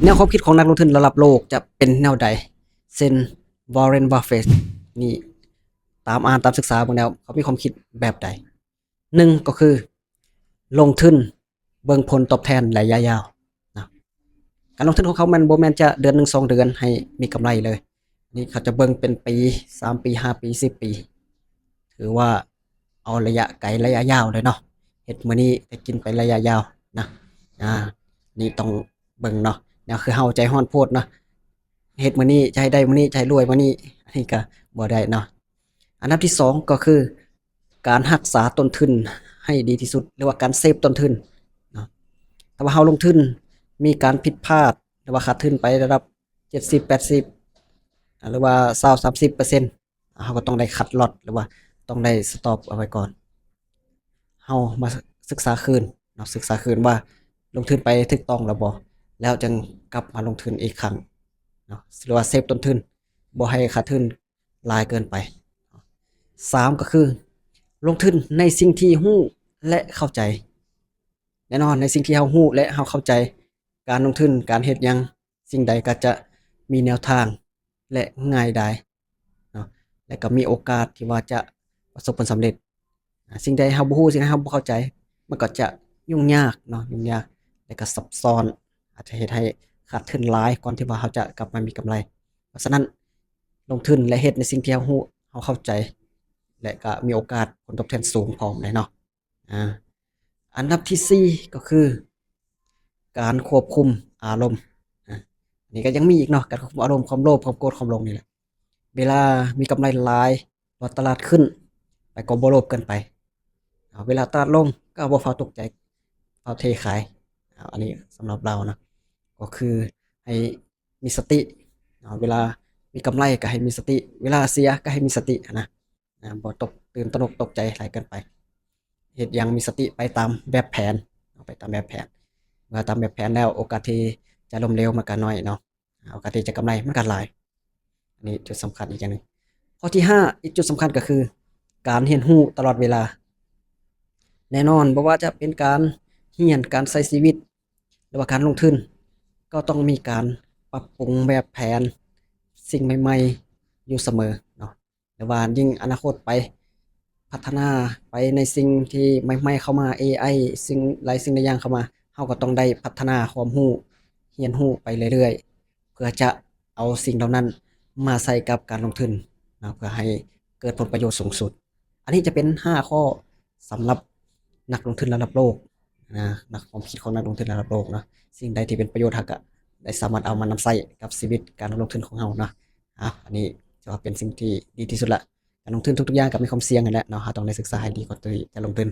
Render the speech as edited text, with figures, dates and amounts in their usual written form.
แนวความคิดของนักลงทุนระดับโลกจะเป็นแนวใดเช่นวอร์เรนบัฟเฟตนี่ตามอ่านตามศึกษาบางแนวเขามีความคิดแบบใดหนึ่งก็คือลงทุนเบิ่งผลตอบแทนระยะยาวนะการลงทุนของเขามันบ่แม่นจะเดือนหนึ่งสองเดือนให้มีกำไรเลยนี่เขาจะเบิ่งเป็นปี3 ปี5 ปี10 ปีถือว่าเอาระยะไกลระยะยาวเลยเนาะเฮ็ดมื้อนี้ได้กินไประยะยาวนะอ่านี่ต้องเบิ่งเนาะแนวคือเฮาใจร้อนโพดเนาะเฮ็ดมื้อนี้จะให้ได้มื้อนี้จะให้รวยมื้อนี้อันนี้ก็บ่ได้เนาะอันดับที่สองก็คือการรักษาต้นทุนให้ดีที่สุดหรือว่าการเซฟต้นทุนเนาะถ้าว่าเฮาลงทุนมีการผิดพลาดหรือว่าขาดทุนไประดับ70-80หรือว่า20-30%เฮาก็ต้องได้คัดลอตหรือว่าต้องได้สต็อปเอาไว้ก่อนเฮามาศึกษาคืนเนาะศึกษาคืนว่าลงทุนไปถูกต้องแล้วบ่แล้วจึงกลับมาลงทุนอีกครั้งเนาะหรือว่าเซฟต้นทุนบ่ให้ขาดทุนหลายเกินไป3ก็คือลงทุนในสิ่งที่รู้และเข้าใจแน่นอนในสิ่งที่เรารู้และเราเข้าใจการลงทุนการเฮ็ดหยังสิ่งใดก็จะมีแนวทางและง่ายดายเนาะและก็มีโอกาสที่ว่าจะประสบผลสำเร็จสิ่งใดเราบ่รู้สิ่งใดเราบ่เข้าใจมันก็จะยุ่งยากเนาะยุ่งยากและก็ซับซ้อนอาจจะเฮ็ดให้ขาดทุนหลายก่อนที่ว่าเราจะกลับมามีกำไรเพราะฉะนั้นลงทุนและเฮ็ดในสิ่งที่เรารู้เราเข้าใจและก็มีโอกาสผลตอบแทนสูงพร้อมเลยเนาะอา อันดับที่4ก็คือการควบคุมอารมณ์อาอันนี้ก็ยังมีอีกเนาะการควบคุมอารมณ์ความโลภความโกรธความหลงนี่แหละเวลามีกำไรหลายพอตลาดขึ้นไปก็บ่โลภเกินไปเวลาตลาดลงก็บ่ฟ้าวตกใจฟ้าวเทขายอันนี้สำหรับเรานะก็คือให้มีสติเวลามีกำไรก็ให้มีสติเวลาเสียก็ให้มีสตินะบ่ตกตื่นตระหนกตกใจหลายเกินไป เฮ็ดหยังมีสติไปตามแบบแผนไปตามแบบแผนเมื่อตามแบบแผนแล้วโอกาสที่จะล้มเหลวมันก็น้อยเนาะโอกาสที่จะกำไรมันก็หลายอันนี้จุดสำคัญอีกอย่างหนึ่งข้อที่5อีกจุดสำคัญก็คือการเรียนรู้ตลอดเวลาแน่นอนบ่ว่าจะเป็นการเรียนการใช้ชีวิตหรือว่าการลงทุนก็ต้องมีการปรับปรุงแบบแผนสิ่งใหม่ๆอยู่เสมอเนาะแต่ว่ายิ่งอนาคตไปพัฒนาไปในสิ่งที่ใหม่ๆเข้ามาเอไอสิ่งหลายสิ่งหลายอย่างเข้ามาเราก็ต้องได้พัฒนาความรู้เรียนรู้ไปเรื่อยๆเพื่อจะเอาสิ่งเหล่านั้นมาใส่กับการลงทุนเพื่อให้เกิดผลประโยชน์สูงสุดอันนี้จะเป็น5ข้อสำหรับนักลงทุนระดับโลกนักความคิดของนักลงทุนระดับโลกเนาะสิ่งใดที่เป็นประโยชน์เราก็ได้สามารถเอามานำใช้กับชีวิตการลงทุนของเราเนาะอันนี้ถือว่าเป็นสิ่งที่ดีที่สุดละการลงทุนทุกๆอย่างก็มีความเสี่ยงนั่นแหละเนาะเราต้องได้ศึกษาให้ดีก่อนที่จะลงทุน